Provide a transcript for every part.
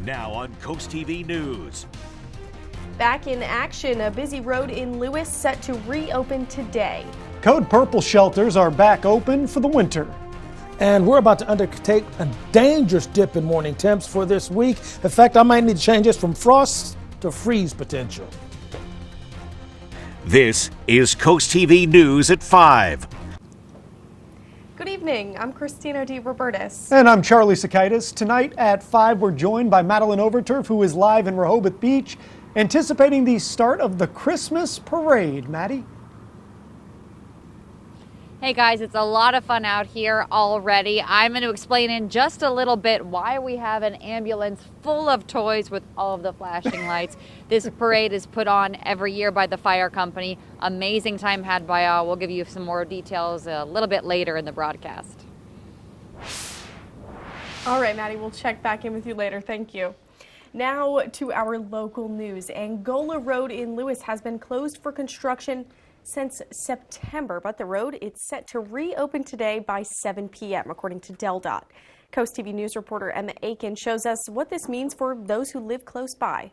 Now on CoastTV News. Back in action, a busy road in Lewes set to reopen today. Code Purple shelters are back open for the winter. And we're about to undertake a dangerous dip in morning temps for this week. In fact, I might need to change this from frost to freeze potential. This is CoastTV News at 5. Good evening. I'm Christina D. Robertus. And I'm Charlie Sakaitis. Tonight at 5, we're joined by Madeline Overturf, who is live in Rehoboth Beach, anticipating the start of the Christmas parade. Maddie? Hey guys, it's a lot of fun out here already. I'm going to explain in just a little bit why we have an ambulance full of toys with all of the flashing lights. This parade is put on every year by the fire company. Amazing time had by all. We'll give you some more details a little bit later in the broadcast. All right, Maddie, we'll check back in with you later. Thank you. Now to our local news. Angola Road in Lewes has been closed for construction since September, but the road is set to reopen today by 7 p.m. according to DelDOT. CoastTV News reporter Emma Aiken shows us what this means for those who live close by.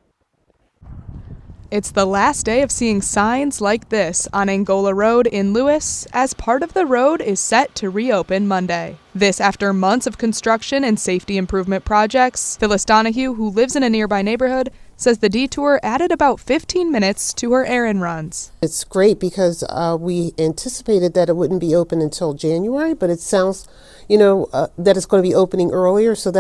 It's the last day of seeing signs like this on Angola Road in Lewes, as part of the road is set to reopen Monday. This after months of construction and safety improvement projects. Phyllis Donahue, who lives in a nearby neighborhood, says the detour added about 15 minutes to her errand runs. It's great because we anticipated that it wouldn't be open until January, but it sounds, that it's going to be opening earlier. So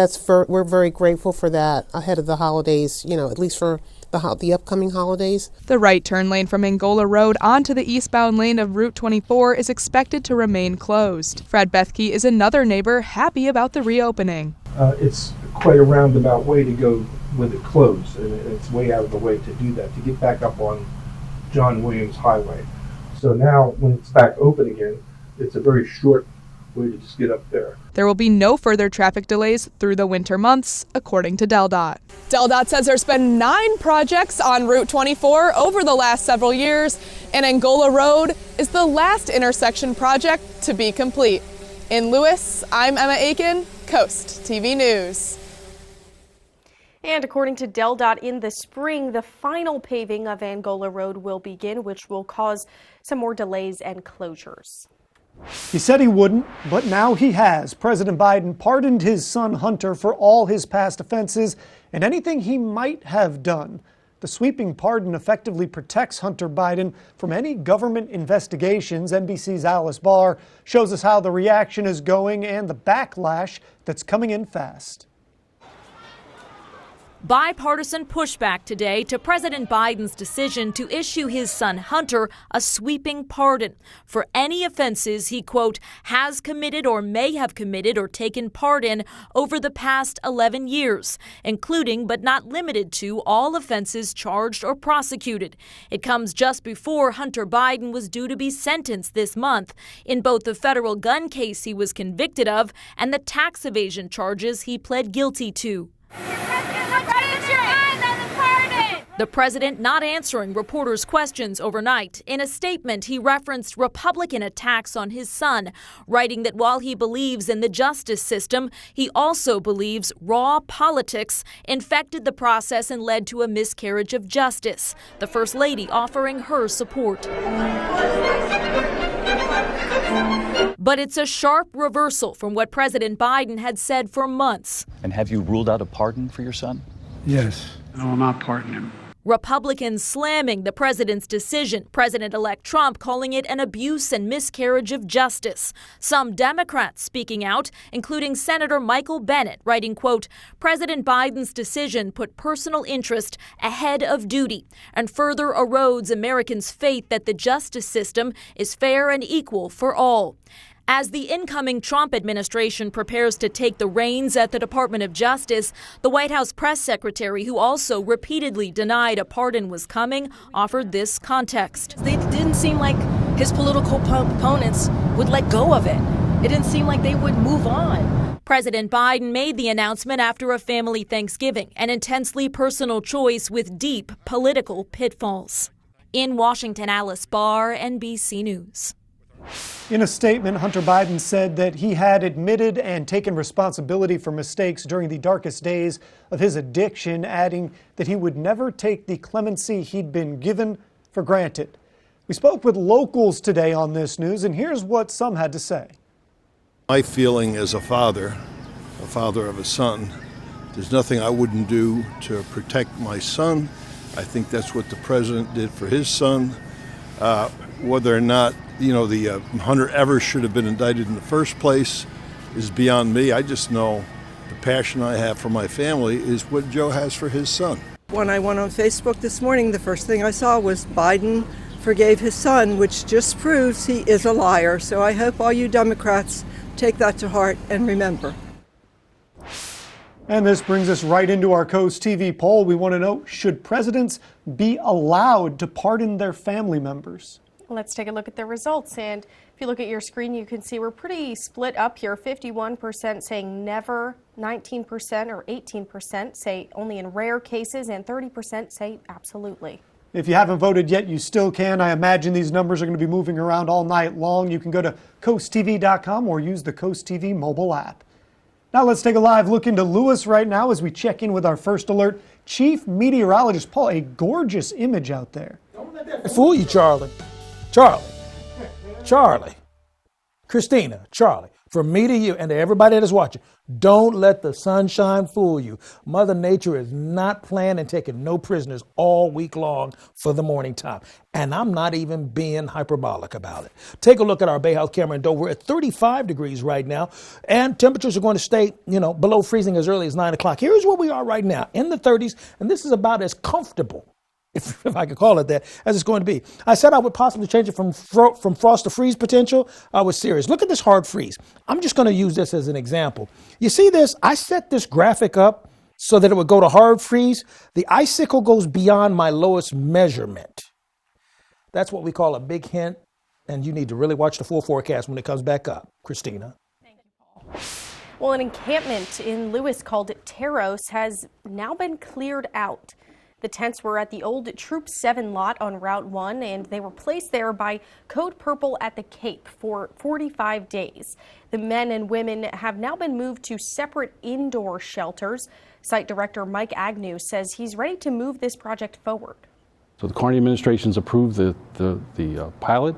we're very grateful for that ahead of the holidays, at least for the upcoming holidays. The right turn lane from Angola Road onto the eastbound lane of Route 24 is expected to remain closed. Fred Bethke is another neighbor happy about the reopening. It's quite a roundabout way to go with it closed, and it's way out of the way to do that, to get back up on John Williams Highway. So now when it's back open again, it's a very short way to just get up there. There will be no further traffic delays through the winter months, according to DelDOT. DelDOT says there's been 9 projects on Route 24 over the last several years, and Angola Road is the last intersection project to be complete. In Lewes, I'm Emma Aiken, CoastTV News. And according to DelDOT, in the spring, the final paving of Angola Road will begin, which will cause some more delays and closures. He said he wouldn't, but now he has. President Biden pardoned his son Hunter for all his past offenses and anything he might have done. The sweeping pardon effectively protects Hunter Biden from any government investigations. NBC's Alice Barr shows us how the reaction is going and the backlash that's coming in fast. Bipartisan pushback today to President Biden's decision to issue his son Hunter a sweeping pardon for any offenses he, quote, has committed or may have committed or taken part in over the past 11 years, including but not limited to all offenses charged or prosecuted. It comes just before Hunter Biden was due to be sentenced this month in both the federal gun case he was convicted of and the tax evasion charges he pled guilty to. The president not answering reporters' questions overnight. In a statement, he referenced Republican attacks on his son, writing that while he believes in the justice system, he also believes raw politics infected the process and led to a miscarriage of justice. The First Lady offering her support. But it's a sharp reversal from what President Biden had said for months. And have you ruled out a pardon for your son? Yes, I will not pardon him. Republicans slamming the president's decision, President-elect Trump calling it an abuse and miscarriage of justice. Some Democrats speaking out, including Senator Michael Bennet, writing, quote, President Biden's decision put personal interest ahead of duty and further erodes Americans' faith that the justice system is fair and equal for all. As the incoming Trump administration prepares to take the reins at the Department of Justice, the White House press secretary, who also repeatedly denied a pardon was coming, offered this context. It didn't seem like his political opponents would let go of it. It didn't seem like they would move on. President Biden made the announcement after a family Thanksgiving, an intensely personal choice with deep political pitfalls. In Washington, Alice Barr, NBC News. In a statement, Hunter Biden said that he had admitted and taken responsibility for mistakes during the darkest days of his addiction, adding that he would never take the clemency he'd been given for granted. We spoke with locals today on this news, and here's what some had to say. My feeling as a father of a son, there's nothing I wouldn't do to protect my son. I think that's what the president did for his son. Whether or not, the Hunter ever should have been indicted in the first place is beyond me. I just know the passion I have for my family is what Joe has for his son. When I went on Facebook this morning, the first thing I saw was Biden forgave his son, which just proves he is a liar. So I hope all you Democrats take that to heart and remember. And this brings us right into our Coast TV poll. We want to know, should presidents be allowed to pardon their family members? Let's take a look at the results. And if you look at your screen, you can see we're pretty split up here. 51% saying never, 19% or 18% say only in rare cases, and 30% say absolutely. If you haven't voted yet, you still can. I imagine these numbers are going to be moving around all night long. You can go to CoastTV.com or use the Coast TV mobile app. Now let's take a live look into Lewes right now as we check in with our first alert chief meteorologist. Paul, a gorgeous image out there. Don't let that fool you, Charlie. Charlie, Christina, Charlie, from me to you and to everybody that is watching, don't let the sunshine fool you. Mother Nature is not playing and taking no prisoners all week long for the morning time. And I'm not even being hyperbolic about it. Take a look at our Bay House camera in Dover. We're at 35 degrees right now, and temperatures are going to stay, below freezing as early as 9 o'clock. Here's where we are right now, in the 30s, and this is about as comfortable, if I could call it that, as it's going to be. I said I would possibly change it from frost to freeze potential. I was serious. Look at this hard freeze. I'm just going to use this as an example. You see this? I set this graphic up so that it would go to hard freeze. The icicle goes beyond my lowest measurement. That's what we call a big hint, and you need to really watch the full forecast when it comes back up. Christina. Thank you, Paul. Well, an encampment in Lewes called Taros has now been cleared out. The tents were at the old Troop 7 lot on Route 1, and they were placed there by Code Purple at the Cape for 45 days. The men and women have now been moved to separate indoor shelters. Site Director Mike Agnew says he's ready to move this project forward. So the Carney administration's approved the pilot,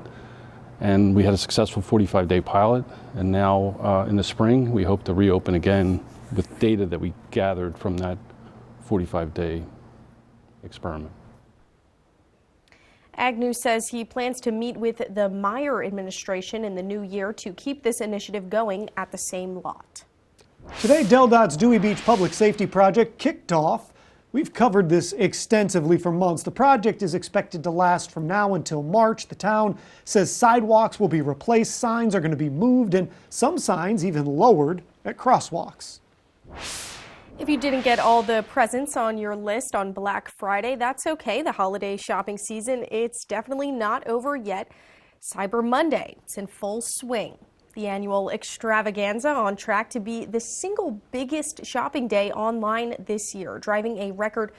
and we had a successful 45-day pilot. And now in the spring, we hope to reopen again with data that we gathered from that 45-day experiment. Agnew says he plans to meet with the Meyer administration in the new year to keep this initiative going at the same lot. Today, DelDOT's Dewey Beach Public Safety Project kicked off. We've covered this extensively for months. The project is expected to last from now until March. The town says sidewalks will be replaced, signs are going to be moved, and some signs even lowered at crosswalks. If you didn't get all the presents on your list on Black Friday, that's okay. The holiday shopping season, it's definitely not over yet. Cyber Monday, it's in full swing. The annual extravaganza on track to be the single biggest shopping day online this year, driving a record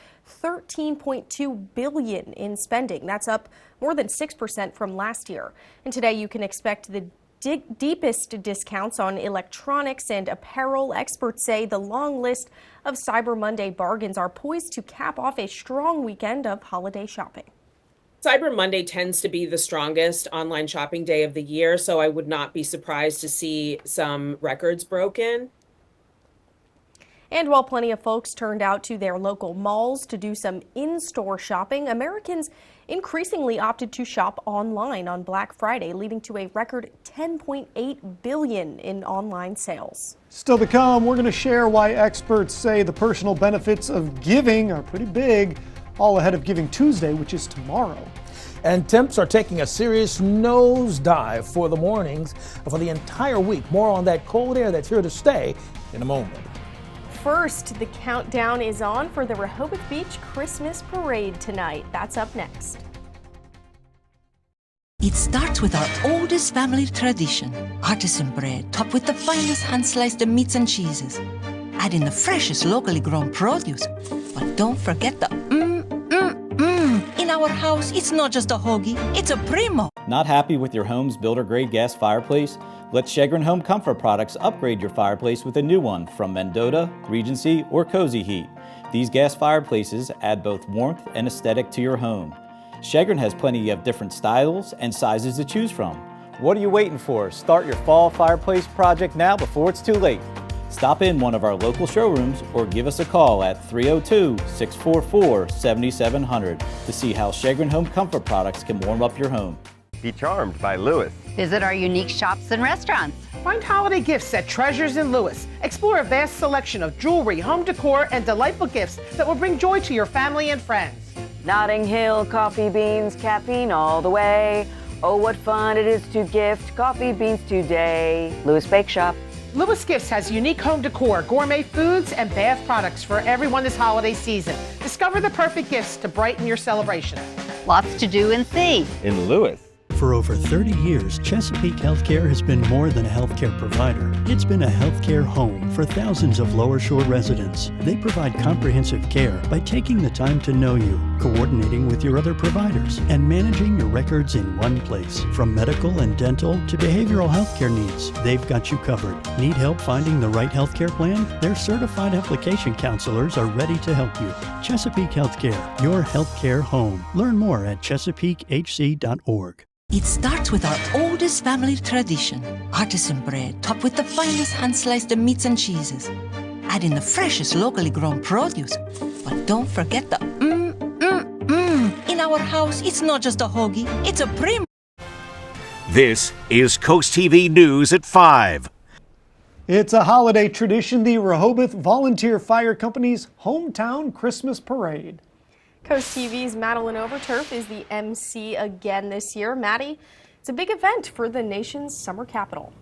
$13.2 billion in spending. That's up more than 6% from last year. And today you can expect the deepest discounts on electronics and apparel. Experts say the long list of Cyber Monday bargains are poised to cap off a strong weekend of holiday shopping. Cyber Monday tends to be the strongest online shopping day of the year, so I would not be surprised to see some records broken. And while plenty of folks turned out to their local malls to do some in-store shopping, Americans increasingly opted to shop online on Black Friday, leading to a record $10.8 billion in online sales. Still to come, we're going to share why experts say the personal benefits of giving are pretty big, all ahead of Giving Tuesday, which is tomorrow. And temps are taking a serious nosedive for the mornings for the entire week. More on that cold air that's here to stay in a moment. First, the countdown is on for the Rehoboth Beach Christmas Parade tonight. That's up next. It starts with our oldest family tradition, artisan bread topped with the finest hand-sliced meats and cheeses. Add in the freshest locally grown produce, but don't forget the in In our house, it's not just a hoagie, it's a primo. Not happy with your home's builder-grade gas fireplace? Let Shegrin Home Comfort Products upgrade your fireplace with a new one from Mendota, Regency, or Cozy Heat. These gas fireplaces add both warmth and aesthetic to your home. Shegrin has plenty of different styles and sizes to choose from. What are you waiting for? Start your fall fireplace project now before it's too late. Stop in one of our local showrooms or give us a call at 302-644-7700 to see how Shegrin Home Comfort Products can warm up your home. Be charmed by Lewes. Visit our unique shops and restaurants. Find holiday gifts at Treasures in Lewes. Explore a vast selection of jewelry, home decor, and delightful gifts that will bring joy to your family and friends. Notting Hill, coffee beans, caffeine all the way. Oh, what fun it is to gift coffee beans today. Lewes Bake Shop. Lewes Gifts has unique home decor, gourmet foods, and bath products for everyone this holiday season. Discover the perfect gifts to brighten your celebration. Lots to do and see. In Lewes. For over 30 years, Chesapeake Healthcare has been more than a healthcare provider. It's been a healthcare home for thousands of Lower Shore residents. They provide comprehensive care by taking the time to know you, coordinating with your other providers, and managing your records in one place. From medical and dental to behavioral healthcare needs, they've got you covered. Need help finding the right healthcare plan? Their certified application counselors are ready to help you. Chesapeake Healthcare, your healthcare home. Learn more at chesapeakehc.org. It starts with our oldest family tradition, artisan bread topped with the finest hand-sliced meats and cheeses. Add in the freshest locally grown produce, but don't forget the In our house, it's not just a hoagie, it's a primo. This is CoastTV News at 5. It's a holiday tradition, the Rehoboth Volunteer Fire Company's hometown Christmas parade. Coast TV's Madeline Overturf is the MC again this year. Maddie, it's a big event for the nation's summer capital.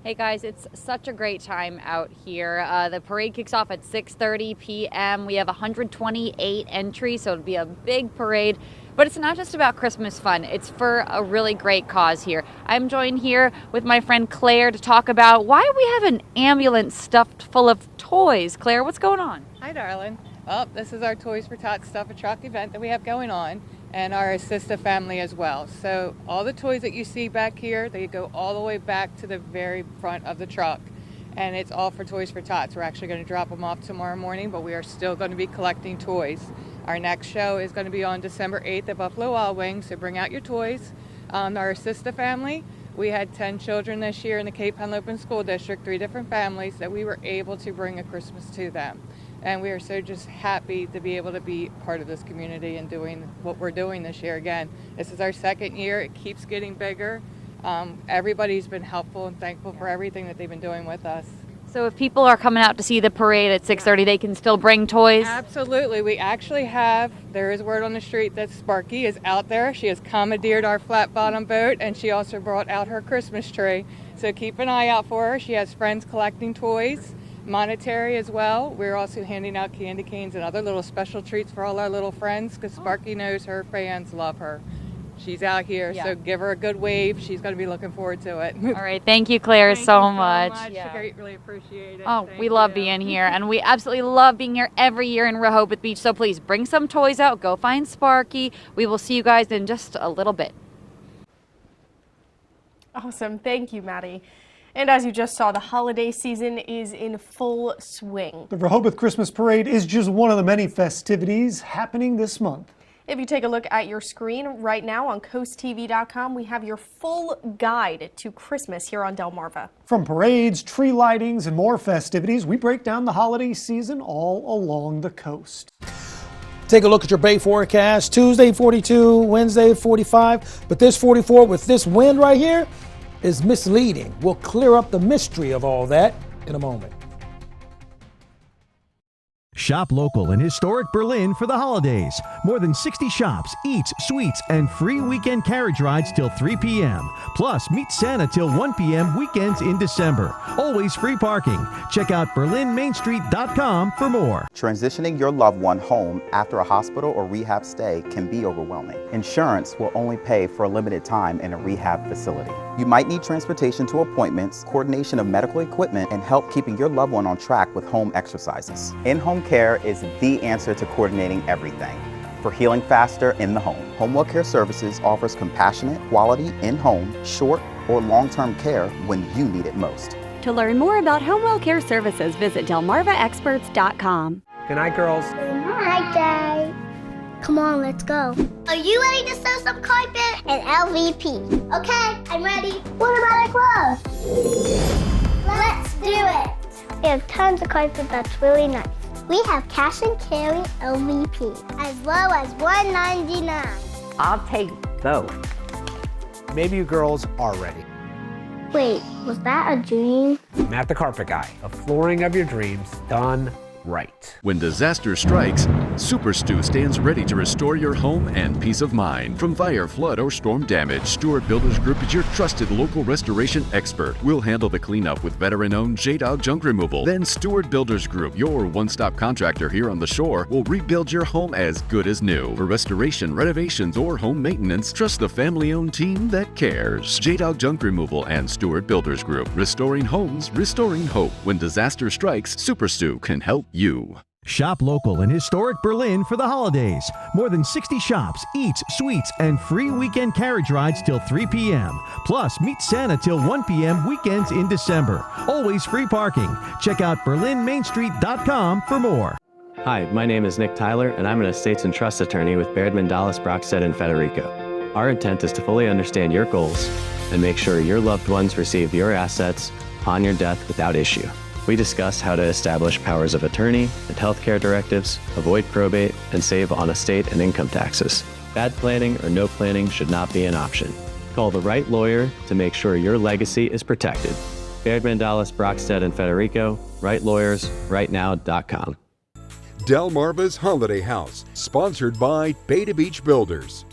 Hey guys, it's such a great time out here. The parade kicks off at 6:30 p.m. We have 128 entries, so it'll be a big parade. But it's not just about Christmas fun. It's for a really great cause here. I'm joined here with my friend Claire to talk about why we have an ambulance stuffed full of toys. Claire, what's going on? Hi, darling. Well, this is our Toys for Tots Stuff a Truck event that we have going on, and our Assista family as well. So all the toys that you see back here, they go all the way back to the very front of the truck, and it's all for Toys for Tots. We're actually going to drop them off tomorrow morning, but we are still going to be collecting toys. Our next show is going to be on December 8th at Buffalo Wild Wings, so bring out your toys. Our Assista family, we had 10 children this year in the Cape Henlopen School District, 3 different families that we were able to bring a Christmas to them. And we are so just happy to be able to be part of this community and doing what we're doing this year again. This is our second year. It keeps getting bigger. Everybody's been helpful and thankful for everything that they've been doing with us. So if people are coming out to see the parade at 6:30, they can still bring toys? Absolutely. We actually there is word on the street that Sparky is out there. She has commandeered our flat bottom boat, and she also brought out her Christmas tree. So keep an eye out for her. She has friends collecting toys. Monetary as well. We're also handing out candy canes and other little special treats for all our little friends because Sparky knows her fans love her. She's out here, so give her a good wave. She's going to be looking forward to it. All right, thank you, Claire, so much. Yeah. I really appreciate it. Oh, we love being here, and we absolutely love being here every year in Rehoboth Beach. So please bring some toys out. Go find Sparky. We will see you guys in just a little bit. Awesome. Thank you, Maddie. And as you just saw, the holiday season is in full swing. The Rehoboth Christmas Parade is just one of the many festivities happening this month. If you take a look at your screen right now on CoastTV.com, we have your full guide to Christmas here on Delmarva. From parades, tree lightings, and more festivities, we break down the holiday season all along the coast. Take a look at your Bay forecast. Tuesday 42, Wednesday 45, but this 44 with this wind right here is misleading. We'll clear up the mystery of all that in a moment. Shop local in historic Berlin for the holidays. More than 60 shops, eats, sweets, and free weekend carriage rides till 3 p.m. Plus, meet Santa till 1 p.m. weekends in December. Always free parking. Check out BerlinMainStreet.com for more. Transitioning your loved one home after a hospital or rehab stay can be overwhelming. Insurance will only pay for a limited time in a rehab facility. You might need transportation to appointments, coordination of medical equipment, and help keeping your loved one on track with home exercises. In-home care is the answer to coordinating everything. for healing faster in the home. Home Well Care Services offers compassionate, quality, in-home, short, or long-term care when you need it most. To learn more about Home Well Care Services, visit delmarvaexperts.com. Good night, girls. Good night, Dad. Come on, let's go. Are you ready to sew some carpet? And LVP. Okay, I'm ready. What about our clothes? Let's do it. We have tons of carpet that's really nice. We have cash and carry LVP, as low as $1.99. I'll take both. Maybe you girls are ready. Wait, was that a dream? Matt the Carpet Guy, the flooring of your dreams done right. When disaster strikes, Super Stew stands ready to restore your home and peace of mind. From fire, flood, or storm damage, Stewart Builders Group is your trusted local restoration expert. We'll handle the cleanup with veteran-owned J-Dog junk removal. Then Stewart Builders Group, your one-stop contractor here on the shore, will rebuild your home as good as new. For restoration, renovations, or home maintenance, trust the family-owned team that cares. J-Dog Junk Removal and Stewart Builders Group. Restoring homes, restoring hope. When disaster strikes, Super Stew can help you. Shop local in historic Berlin for the holidays. More than 60 shops, eats, suites, and free weekend carriage rides till 3 p.m. Plus, meet Santa till 1 p.m. weekends in December. Always free parking. Check out BerlinMainStreet.com for more. Hi, my name is Nick Tyler, and I'm an estates and trust attorney with Baird Mandalis, Brockstead, and Federico. Our intent is to fully understand your goals and make sure your loved ones receive your assets upon your death without issue. We discuss how to establish powers of attorney and healthcare directives, avoid probate, and save on estate and income taxes. Bad planning or no planning should not be an option. Call the right lawyer to make sure your legacy is protected. Baird Mandalis, Brockstead, and Federico, rightlawyersrightnow.com. Delmarva's Holiday House, sponsored by Beta Beach Builders.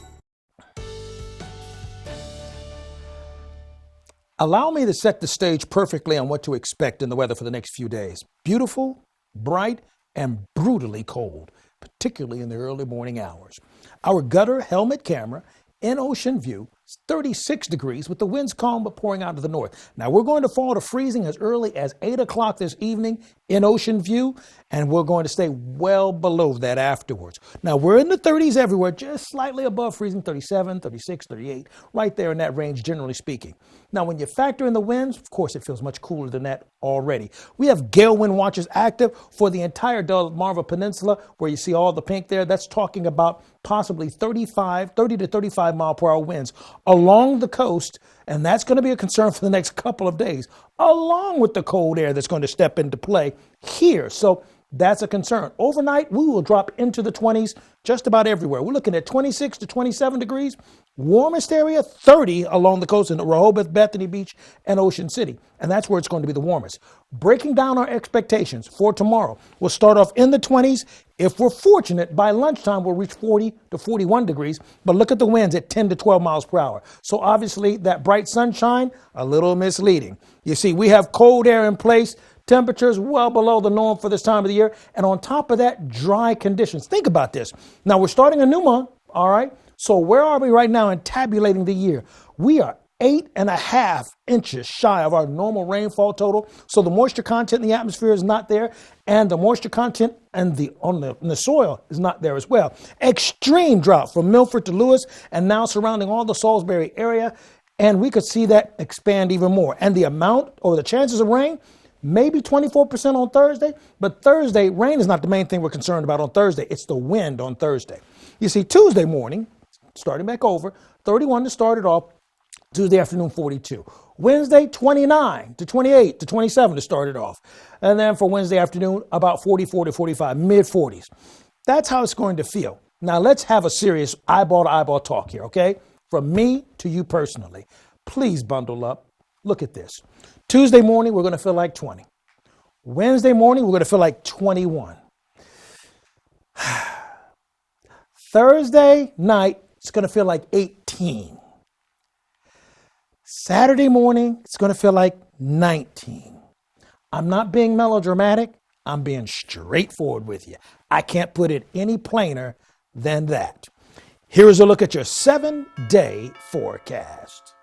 Allow me to set the stage perfectly on what to expect in the weather for the next few days. Beautiful, bright, and brutally cold, particularly in the early morning hours. Our gutter helmet camera in ocean view is 36 degrees with the winds calm but pouring out to the north. Now we're going to fall to freezing as early as 8 o'clock this evening in ocean view, and we're going to stay well below that afterwards. Now we're in the 30s everywhere, just slightly above freezing, 37, 36, 38, right there in that range generally speaking. Now when you factor in the winds, of course it feels much cooler than that already. We have gale wind watches active for the entire Delmarva Peninsula, where you see all the pink there. That's talking about possibly 30 to 35 mile per hour winds along the coast, and that's going to be a concern for the next couple of days, along with the cold air that's going to step into play here. So that's a concern. Overnight, we will drop into the 20s just about everywhere. We're looking at 26 to 27 degrees. Warmest area, 30 along the coast in Rehoboth, Bethany Beach, and Ocean City. And that's where it's going to be the warmest. Breaking down our expectations for tomorrow, we'll start off in the 20s. If we're fortunate, by lunchtime, we'll reach 40 to 41 degrees. But look at the winds at 10 to 12 miles per hour. So obviously, that bright sunshine, a little misleading. You see, we have cold air in place. Temperatures well below the norm for this time of the year. And on top of that, dry conditions. Think about this. Now, we're starting a new month, all right? So where are we right now in tabulating the year? We are 8.5 inches shy of our normal rainfall total. So the moisture content in the atmosphere is not there, and the moisture content in the soil is not there as well. Extreme drought from Milford to Lewes and now surrounding all the Salisbury area. And we could see that expand even more. And the amount or the chances of rain, maybe 24% on Thursday, but Thursday, rain is not the main thing we're concerned about on Thursday. It's the wind on Thursday. You see, Tuesday morning, starting back over, 31 to start it off, Tuesday afternoon, 42. Wednesday, 29 to 28 to 27 to start it off. And then for Wednesday afternoon, about 44 to 45, mid-40s. That's how it's going to feel. Now, let's have a serious eyeball-to-eyeball talk here, okay? From me to you personally. Please bundle up. Look at this. Tuesday morning, we're going to feel like 20. Wednesday morning, we're going to feel like 21. Thursday night, it's going to feel like 18. Saturday morning, it's going to feel like 19. I'm not being melodramatic. I'm being straightforward with you. I can't put it any plainer than that. Here's a look at your 7-day forecast.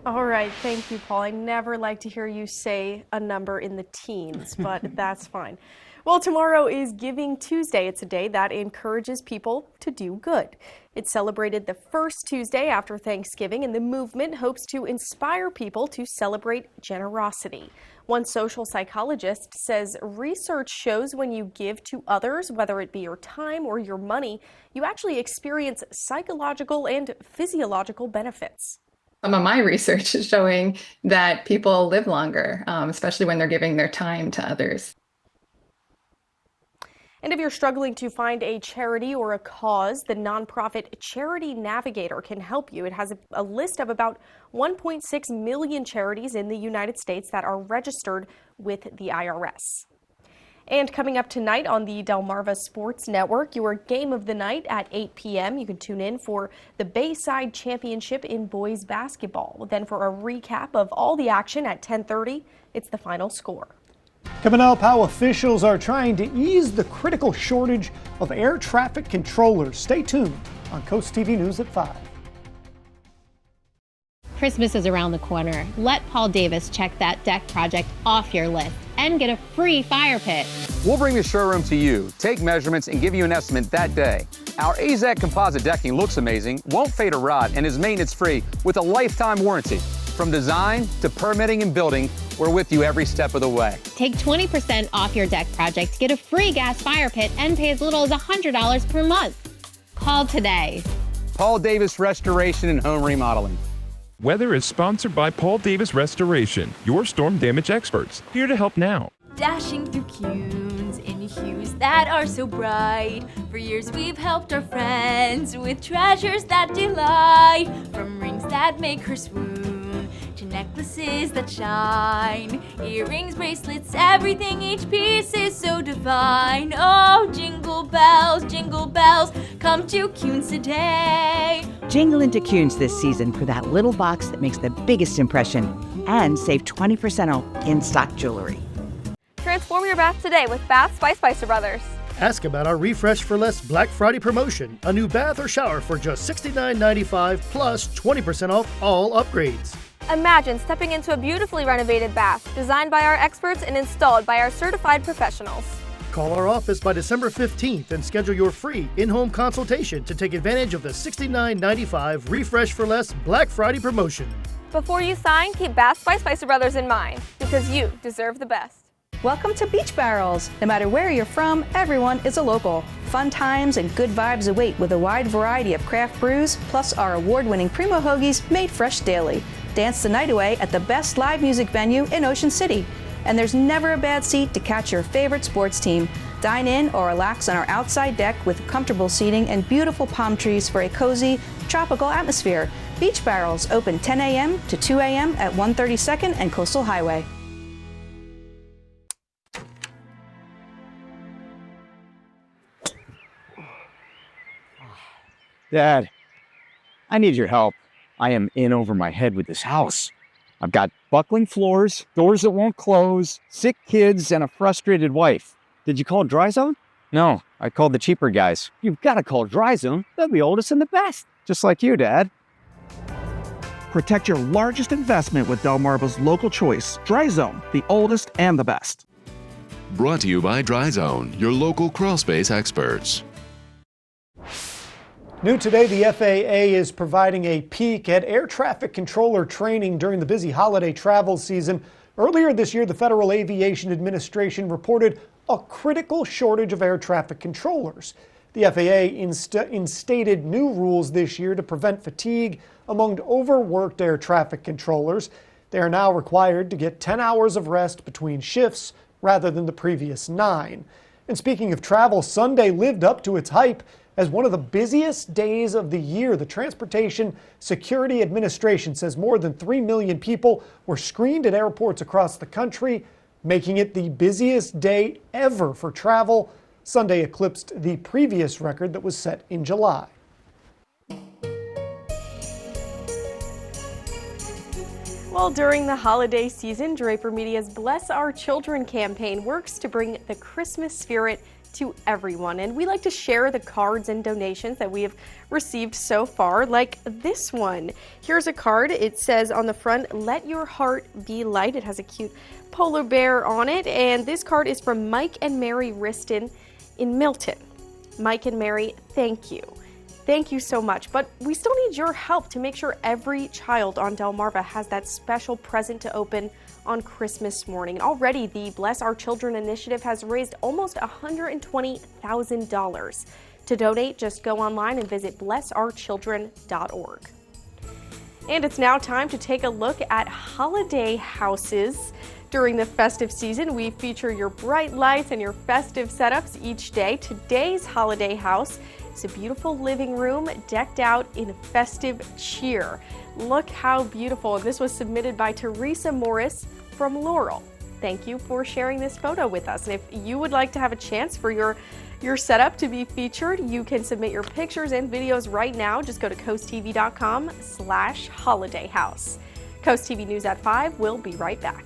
All right, thank you, Paul. I never like to hear you say a number in the teens, but that's fine. Well, tomorrow is Giving Tuesday. It's a day that encourages people to do good. It's celebrated the first Tuesday after Thanksgiving, and the movement hopes to inspire people to celebrate generosity. One social psychologist says research shows when you give to others, whether it be your time or your money, you actually experience psychological and physiological benefits. Some of my research is showing that people live longer, especially when they're giving their time to others. And if you're struggling to find a charity or a cause, the nonprofit Charity Navigator can help you. It has a list of about 1.6 million charities in the United States that are registered with the IRS. And coming up tonight on the Delmarva Sports Network, your game of the night at 8 p.m. You can tune in for the Bayside Championship in boys basketball. Then for a recap of all the action at 10:30, it's the final score. Coming up, how officials are trying to ease the critical shortage of air traffic controllers. Stay tuned on CoastTV News at 5. Christmas is around the corner. Let Paul Davis check that deck project off your list and get a free fire pit. We'll bring the showroom to you, take measurements, and give you an estimate that day. Our AZEC composite decking looks amazing, won't fade or rot, and is maintenance-free with a lifetime warranty. From design to permitting and building, we're with you every step of the way. Take 20% off your deck project, get a free gas fire pit, and pay as little as $100 per month. Call today. Paul Davis Restoration and Home Remodeling. Weather is sponsored by Paul Davis Restoration, your storm damage experts, here to help now. Dashing through cues in hues that are so bright. For years we've helped our friends with treasures that delight. From rings that make her swoon to necklaces that shine. Earrings, bracelets, everything, each piece is so divine. Oh, jingle bells, come to Kuhn's today. Jingle into Kuhn's this season for that little box that makes the biggest impression and save 20% off in-stock jewelry. Transform your bath today with Baths by Spicer Brothers. Ask about our Refresh for Less Black Friday promotion. A new bath or shower for just $69.95 plus 20% off all upgrades. Imagine stepping into a beautifully renovated bath designed by our experts and installed by our certified professionals. Call our office by December 15th and schedule your free in-home consultation to take advantage of the $69.95 Refresh for Less Black Friday promotion. Before you sign, keep Baths by Spicer Brothers in mind, because you deserve the best. Welcome to Beach Barrels. No matter where you're from, everyone is a local. Fun times and good vibes await with a wide variety of craft brews, plus our award-winning Primo Hoagies made fresh daily. Dance the night away at the best live music venue in Ocean City. And there's never a bad seat to catch your favorite sports team. Dine in or relax on our outside deck with comfortable seating and beautiful palm trees for a cozy, tropical atmosphere. Beach Barrels open 10 a.m. to 2 a.m. at 132nd and Coastal Highway. Dad, I need your help. I am in over my head with this house. I've got buckling floors, doors that won't close, sick kids, and a frustrated wife. Did you call Dry Zone? No, I called the cheaper guys. You've got to call Dry Zone. They're the oldest and the best. Just like you, Dad. Protect your largest investment with Delmarva's local choice, Dry Zone, the oldest and the best. Brought to you by Dry Zone, your local crawl space experts. New today, the FAA is providing a peek at air traffic controller training during the busy holiday travel season. Earlier this year, the Federal Aviation Administration reported a critical shortage of air traffic controllers. The FAA instated new rules this year to prevent fatigue among overworked air traffic controllers. They are now required to get 10 hours of rest between shifts rather than the previous 9. And speaking of travel, Sunday lived up to its hype as one of the busiest days of the year. The Transportation Security Administration says more than 3 million people were screened at airports across the country, making it the busiest day ever for travel. Sunday eclipsed the previous record that was set in July. Well, during the holiday season, Draper Media's Bless Our Children campaign works to bring the Christmas spirit to everyone. And we like to share the cards and donations that we have received so far, like this one. Here's a card. It says on the front, "Let your heart be light." It has a cute polar bear on it. And this card is from Mike and Mary Riston in Milton. Mike and Mary, thank you. Thank you so much, but we still need your help to make sure every child on Delmarva has that special present to open on Christmas morning. Already, the Bless Our Children initiative has raised almost $120,000. To donate, just go online and visit blessourchildren.org. And it's now time to take a look at holiday houses. During the festive season, we feature your bright lights and your festive setups each day. Today's holiday house is a beautiful living room decked out in festive cheer. Look how beautiful. This was submitted by Teresa Morris from Laurel. Thank you for sharing this photo with us. And if you would like to have a chance for your setup to be featured, you can submit your pictures and videos right now. Just go to coasttv.com/holidayhouse. Coast TV News at 5 will be right back.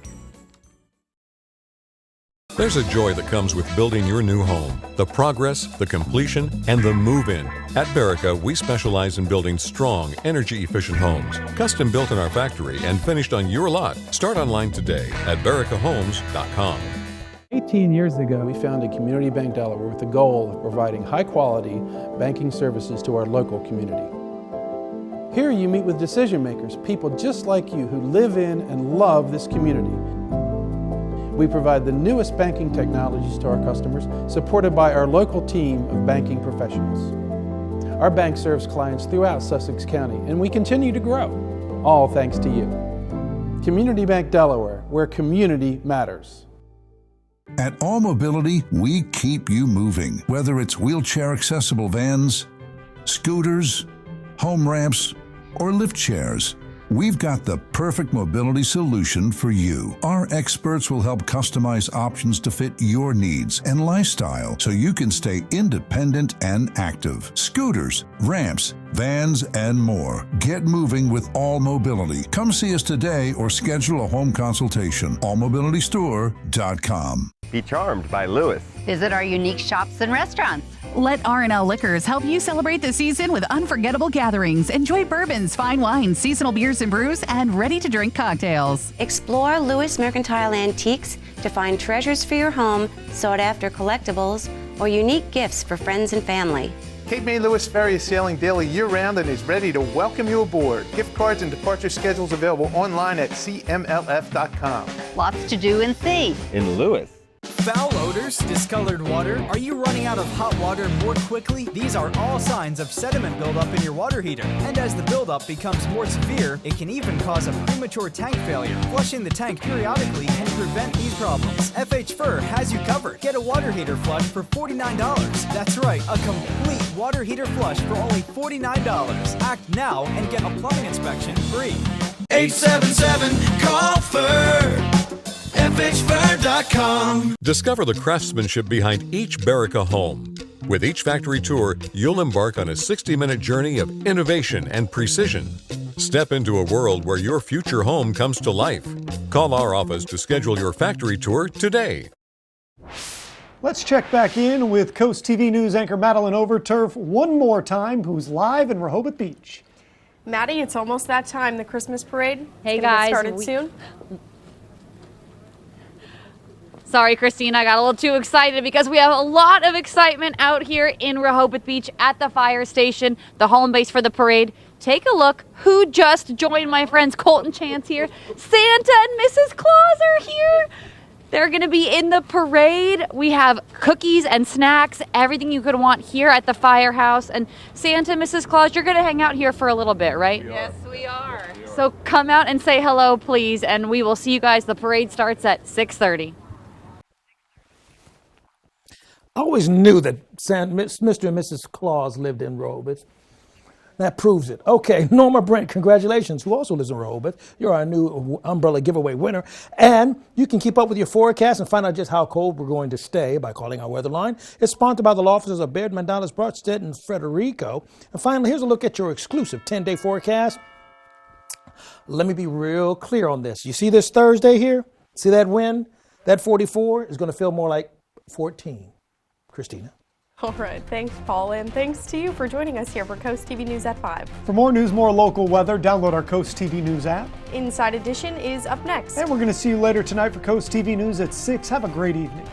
There's a joy that comes with building your new home. The progress, the completion, and the move-in. At Berica, we specialize in building strong, energy-efficient homes. Custom built in our factory and finished on your lot. Start online today at bericahomes.com. 18 years ago, we founded Community Bank Delaware with the goal of providing high-quality banking services to our local community. Here you meet with decision makers, people just like you who live in and love this community. We provide the newest banking technologies to our customers, supported by our local team of banking professionals. Our bank serves clients throughout Sussex County, and we continue to grow, all thanks to you. Community Bank Delaware, where community matters. At All Mobility, we keep you moving. Whether it's wheelchair-accessible vans, scooters, home ramps, or lift chairs, we've got the perfect mobility solution for you. Our experts will help customize options to fit your needs and lifestyle so you can stay independent and active. Scooters, ramps, vans, and more. Get moving with All Mobility. Come see us today or schedule a home consultation. allmobilitystore.com. Be charmed by Lewes. Visit our unique shops and restaurants. Let R&L Liquors help you celebrate the season with unforgettable gatherings. Enjoy bourbons, fine wines, seasonal beers and brews, and ready-to-drink cocktails. Explore Lewes Mercantile Antiques to find treasures for your home, sought-after collectibles, or unique gifts for friends and family. Cape May Lewes Ferry is sailing daily year-round and is ready to welcome you aboard. Gift cards and departure schedules available online at cmlf.com. Lots to do and see in Lewes. Foul odors, discolored water, are you running out of hot water more quickly? These are all signs of sediment buildup in your water heater. And as the buildup becomes more severe, it can even cause a premature tank failure. Flushing the tank periodically can prevent these problems. FH Fur has you covered. Get a water heater flush for $49. That's right, a complete water heater flush for only $49. Act now and get a plumbing inspection free. 877-CALL-FUR. FHFur.com. Discover the craftsmanship behind each Berica home. With each factory tour, you'll embark on a 60-minute journey of innovation and precision. Step into a world where your future home comes to life. Call our office to schedule your factory tour today. Let's check back in with Coast TV News anchor Madeline Overturf one more time, who's live in Rehoboth Beach. Maddie, it's almost that time, the Christmas parade. Hey it's gonna guys, get started soon. Sorry, Christine, I got a little too excited because we have a lot of excitement out here in Rehoboth Beach at the fire station, the home base for the parade. Take a look who just joined my friends Colton Chance here. Santa and Mrs. Claus are here. They're going to be in the parade. We have cookies and snacks, everything you could want here at the firehouse. And Santa, Mrs. Claus, you're going to hang out here for a little bit, right? Yes, we are. So come out and say hello, please, and we will see you guys. The parade starts at 6:30. I always knew that Mr. and Mrs. Claus lived in Rehoboth. That proves it. Okay, Norma Brent, congratulations, who also lives in Rehoboth. You're our new umbrella giveaway winner. And you can keep up with your forecast and find out just how cold we're going to stay by calling our weather line. It's sponsored by the law offices of Baird, Mandalas, Broadstead, and Frederico. And finally, here's a look at your exclusive 10-day forecast. Let me be real clear on this. You see this Thursday here? See that wind? That 44 is going to feel more like 14. Christina. All right, thanks, Paul, and thanks to you for joining us here for Coast TV News at 5. For more news, more local weather, download our Coast TV News app. Inside Edition is up next. And we're going to see you later tonight for Coast TV News at 6. Have a great evening.